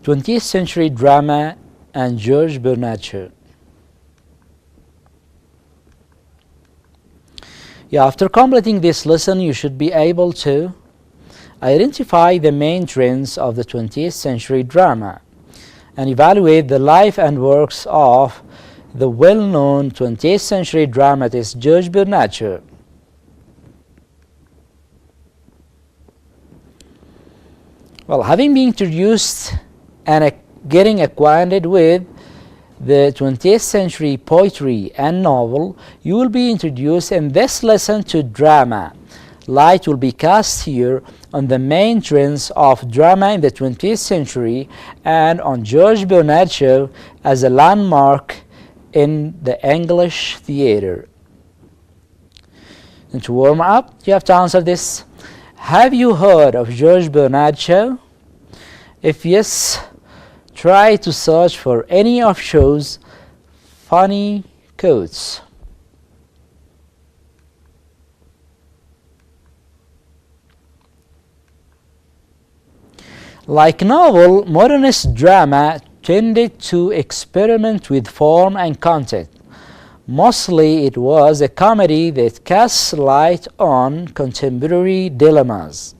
20th Century Drama and George Bernard Shaw. After completing this lesson, you should be able to identify the main trends of the 20th century drama and evaluate the life and works of the well-known 20th century dramatist George Bernard Shaw. Well, having been introduced and getting acquainted with the 20th century poetry and novel, you will be introduced in this lesson to drama. Light will be cast here on the main trends of drama in the 20th century and on George Bernard Shaw as a landmark in the English theatre. And to warm up, you have to answer this. Have you heard of George Bernard Shaw? If yes, try to search for any of Shaw's funny quotes. Like novel, modernist drama tended to experiment with form and content. Mostly it was a comedy that casts light on contemporary dilemmas.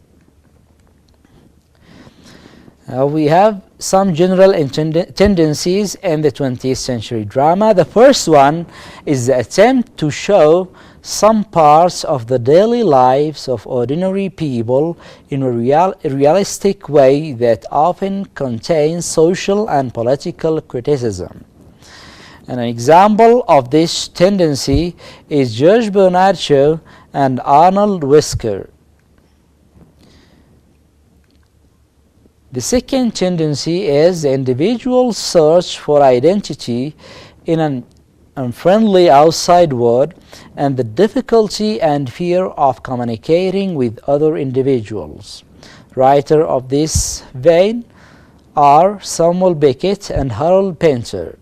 We have some general tendencies in the 20th century drama. The first one is the attempt to show some parts of the daily lives of ordinary people in a realistic way that often contains social and political criticism. And an example of this tendency is George Bernard Shaw and Arnold Whisker. The second tendency is the individual's search for identity in an unfriendly outside world and the difficulty and fear of communicating with other individuals. Writers of this vein are Samuel Beckett and Harold Pinter.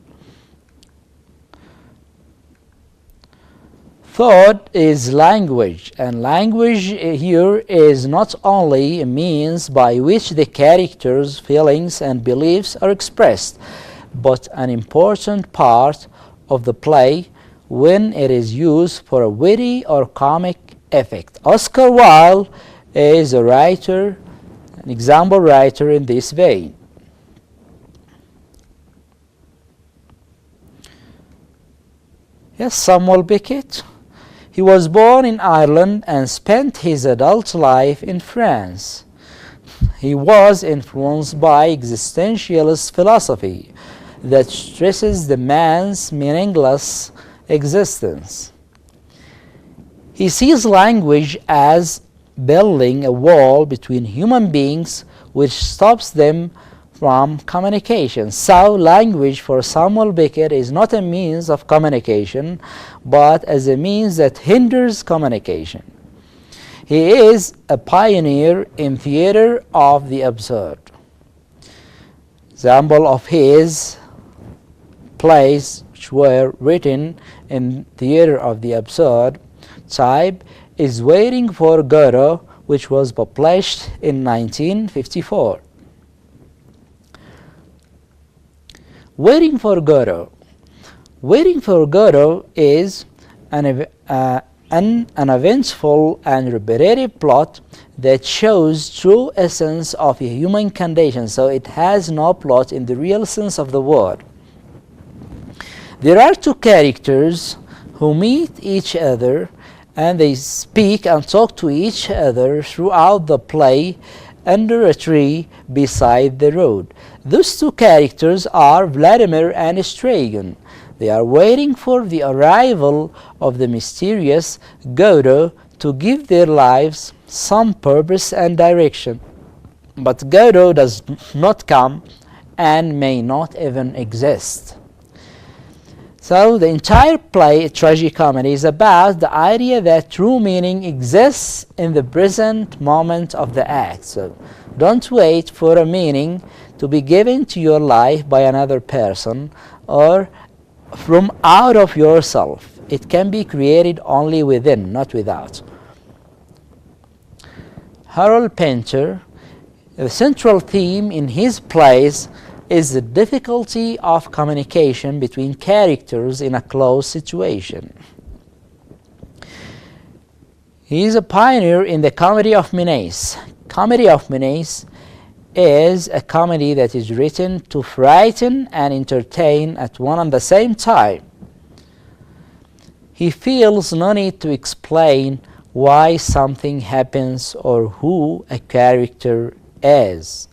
Third is language, and language here is not only a means by which the characters' feelings and beliefs are expressed, but an important part of the play when it is used for a witty or comic effect. Oscar Wilde is a writer, an example writer in this vein. Yes, Samuel Beckett. He was born in Ireland and spent his adult life in France. He was influenced by existentialist philosophy that stresses the man's meaningless existence. He sees language as building a wall between human beings which stops them from communication. So language for Samuel Beckett is not a means of communication, but as a means that hinders communication. He is a pioneer in theater of the absurd. Example of his plays which were written in theater of the absurd type is Waiting for Godot, which was published in 1954. Waiting for Godot. Waiting for Godot is an uneventful and repetitive plot that shows true essence of a human condition, so it has no plot in the real sense of the word. There are two characters who meet each other and they speak and talk to each other throughout the play under a tree beside the road. Those two characters are Vladimir and Stragan. They are waiting for the arrival of the mysterious Godot to give their lives some purpose and direction. But Godot does not come and may not even exist. So the entire play, tragicomedy, is about the idea that true meaning exists in the present moment of the act. So don't wait for a meaning to be given to your life by another person or from out of yourself. It can be created only within, not without. Harold Pinter, the central theme in his plays is the difficulty of communication between characters in a close situation. He is a pioneer in the comedy of menace. Comedy of menace is a comedy that is written to frighten and entertain at one and the same time. He feels no need to explain why something happens or who a character is.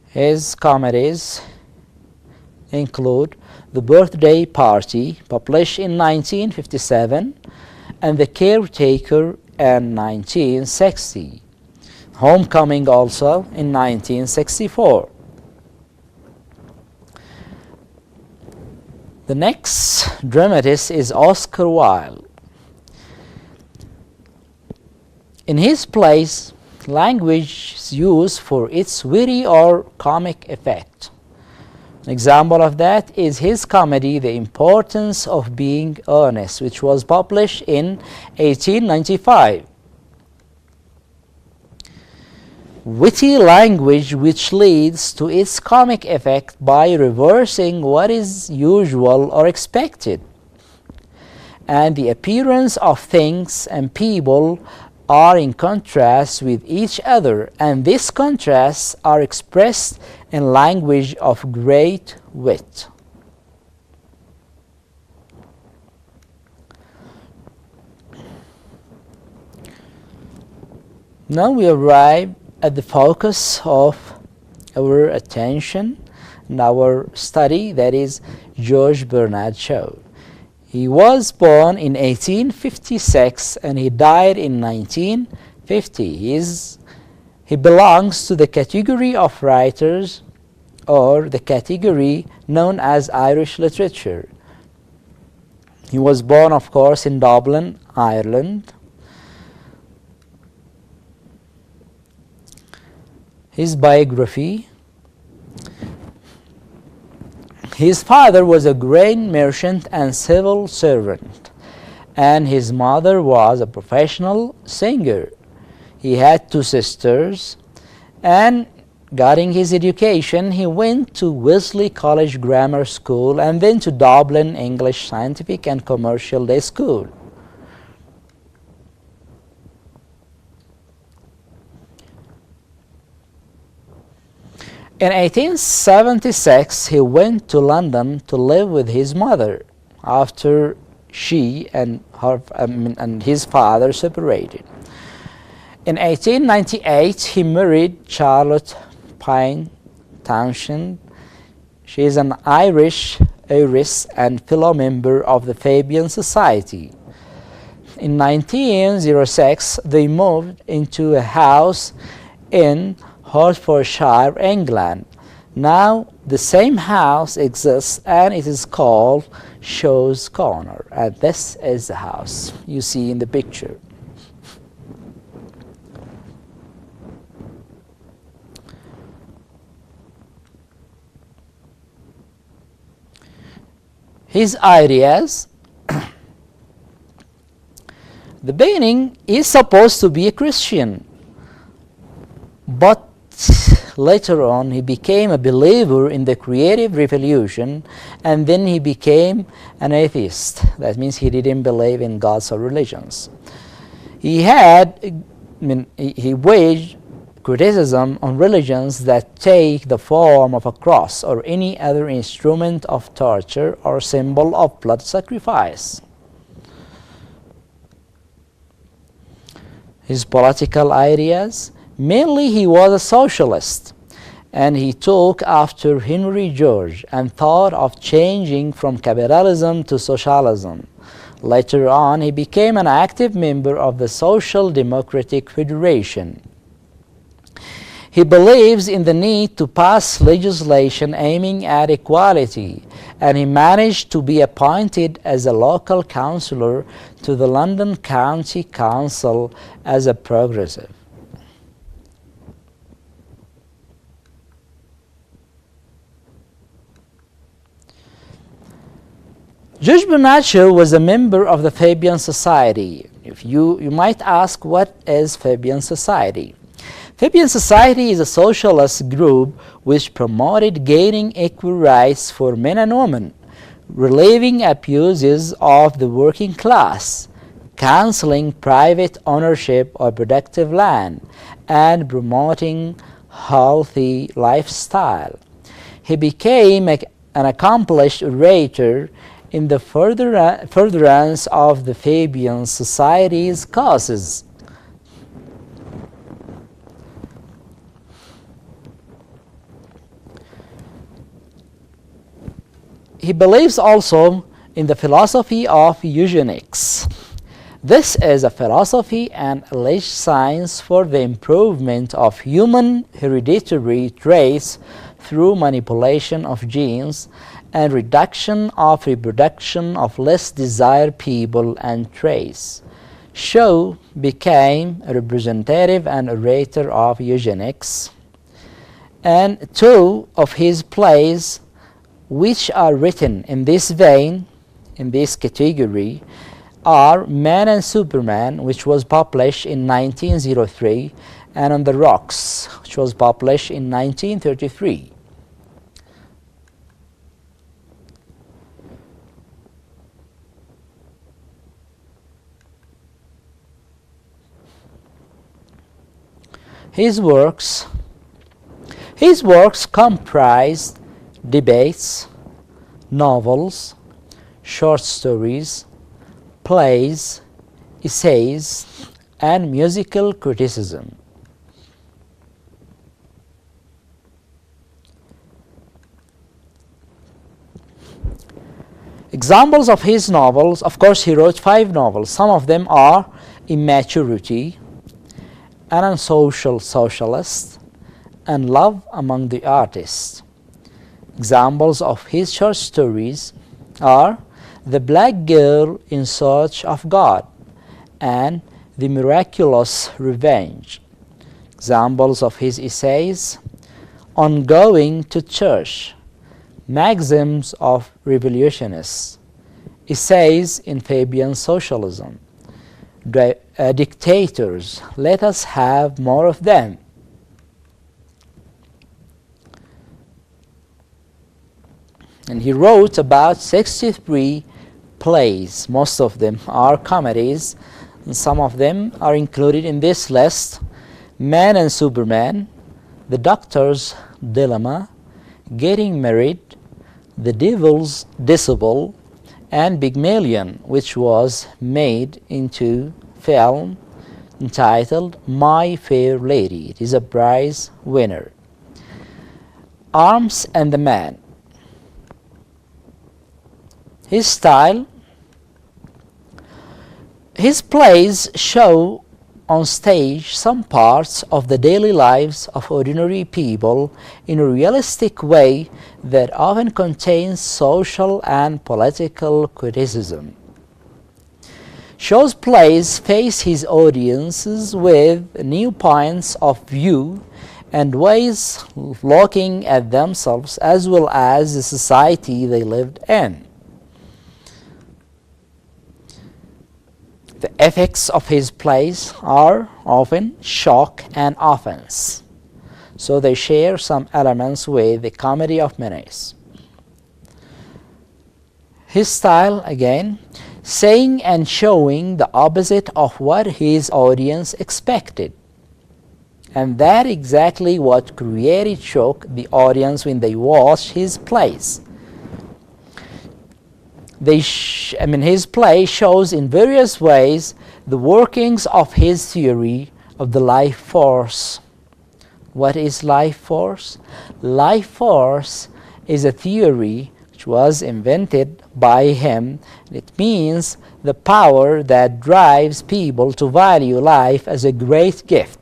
His comedies include The Birthday Party, published in 1957, and The Caretaker in 1960. Homecoming also in 1964. The next dramatist is Oscar Wilde. In his plays, language is used for its witty or comic effect. An example of that is his comedy The Importance of Being Earnest, which was published in 1895. Witty language which leads to its comic effect by reversing what is usual or expected. And the appearance of things and people are in contrast with each other, and these contrasts are expressed in language of great wit. Now we arrive at the focus of our attention and our study, that is George Bernard Shaw. He was born in 1856 and he died in 1950. He belongs to the category of writers, or the category known as Irish literature. He was born, of course, in Dublin, Ireland. His biography. His father was a grain merchant and civil servant, and his mother was a professional singer. He had two sisters, and getting his education, he went to Wesley College Grammar School and then to Dublin English Scientific and Commercial Day School. In 1876, he went to London to live with his mother after she and his father separated. In 1898, he married Charlotte Pine Townshend. She is an Irish heiress and fellow member of the Fabian Society. In 1906, they moved into a house in Hertfordshire, England. Now the same house exists and it is called Shaw's Corner, and this is the house you see in the picture. His ideas. The beginning is supposed to be a Christian, but later on he became a believer in the creative revolution, and then he became an atheist. That means he didn't believe in gods or religions. He waged criticism on religions that take the form of a cross or any other instrument of torture or symbol of blood sacrifice. His political ideas. Mainly he was a socialist, and he took after Henry George and thought of changing from capitalism to socialism. Later on, he became an active member of the Social Democratic Federation. He believes in the need to pass legislation aiming at equality, and he managed to be appointed as a local councillor to the London County Council as a progressive. George Bernard Shaw was a member of the Fabian Society. You might ask, what is Fabian Society? Fabian Society is a socialist group which promoted gaining equal rights for men and women, relieving abuses of the working class, cancelling private ownership of productive land, and promoting healthy lifestyle. He became an accomplished orator in the furtherance of the Fabian Society's causes. He believes also in the philosophy of eugenics. This is a philosophy and alleged science for the improvement of human hereditary traits through manipulation of genes and reduction of reproduction of less desired people and traits. Shaw became a representative and orator of eugenics, and two of his plays which are written in this vein, in this category, are Man and Superman, which was published in 1903, and On the Rocks, which was published in 1933. His works comprised debates, novels, short stories, plays, essays, and musical criticism. Examples of his novels: of course, he wrote 5 novels. Some of them are Immaturity, An Unsocial Socialist, and Love Among the Artists. Examples of his short stories are The Black Girl in Search of God and The Miraculous Revenge. Examples of his essays: On Going to Church, Maxims of Revolutionists, Essays in Fabian Socialism, Dictators, Let Us Have More of Them. And he wrote about 63 plays. Most of them are comedies, and some of them are included in this list: Man and Superman, The Doctor's Dilemma, Getting Married, The Devil's Disciple, and Pygmalion, which was made into film entitled My Fair Lady. It is a prize winner. Arms and the Man. His style: his plays show on stage some parts of the daily lives of ordinary people in a realistic way that often contains social and political criticism. Shaw's plays face his audiences with new points of view and ways of looking at themselves as well as the society they lived in. The ethics of his plays are often shock and offense, so they share some elements with the comedy of menace. His style, again, saying and showing the opposite of what his audience expected, and that exactly what created shock the audience when they watched his plays. His play shows in various ways the workings of his theory of the life force. What is life force? Life force is a theory which was invented by him. It means the power that drives people to value life as a great gift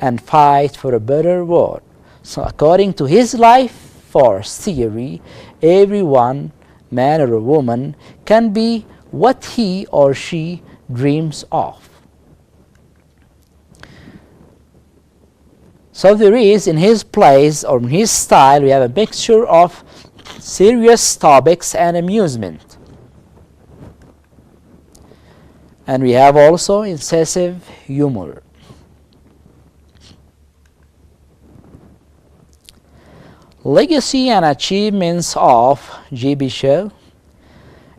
and fight for a better world. So according to his life force theory, everyone, man or a woman, can be what he or she dreams of. So there is in his plays, or in his style, we have a mixture of serious topics and amusement. And we have also incisive humor. Legacy and achievements of G.B. Shaw.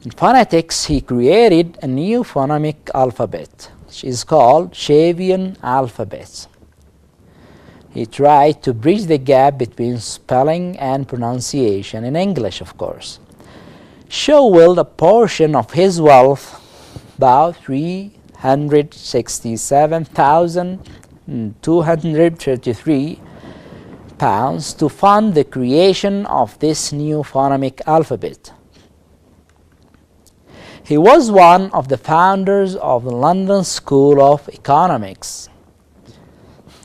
In phonetics, he created a new phonemic alphabet, which is called Shavian alphabet. He tried to bridge the gap between spelling and pronunciation in English, of course. Shaw willed a portion of his wealth, about £367,233, to fund the creation of this new phonemic alphabet. He was one of the founders of the London School of Economics,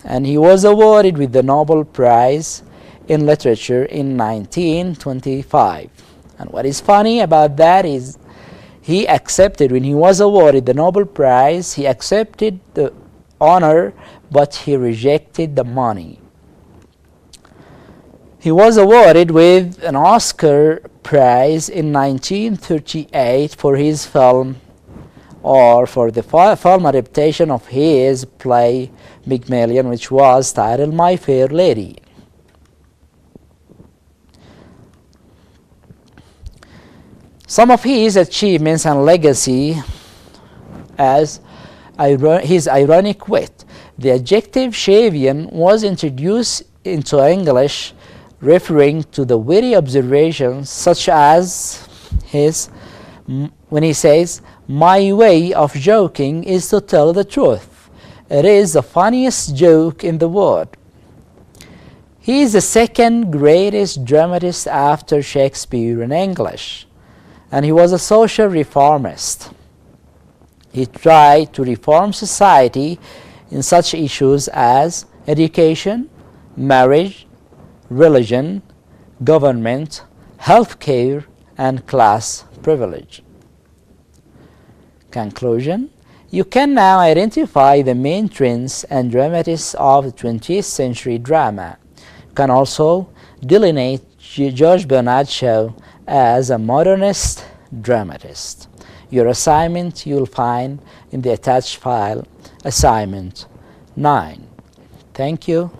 and he was awarded with the Nobel Prize in Literature in 1925. And what is funny about that is he accepted, when he was awarded the Nobel Prize, he accepted the honor, but he rejected the money. He was awarded with an Oscar Prize in 1938 for his film, or for the film adaptation of his play Pygmalion, which was titled My Fair Lady. Some of his achievements and legacy as his ironic wit. The adjective Shavian was introduced into English referring to the witty observations such as his, when he says, "My way of joking is to tell the truth. It is the funniest joke in the world." He is the second greatest dramatist after Shakespeare in English, and he was a social reformist. He tried to reform society in such issues as education, marriage, religion, government, healthcare, and class privilege. Conclusion: you can now identify the main trends and dramatists of the 20th century drama. You can also delineate George Bernard Shaw as a modernist dramatist. Your assignment you'll find in the attached file, Assignment 9. Thank you.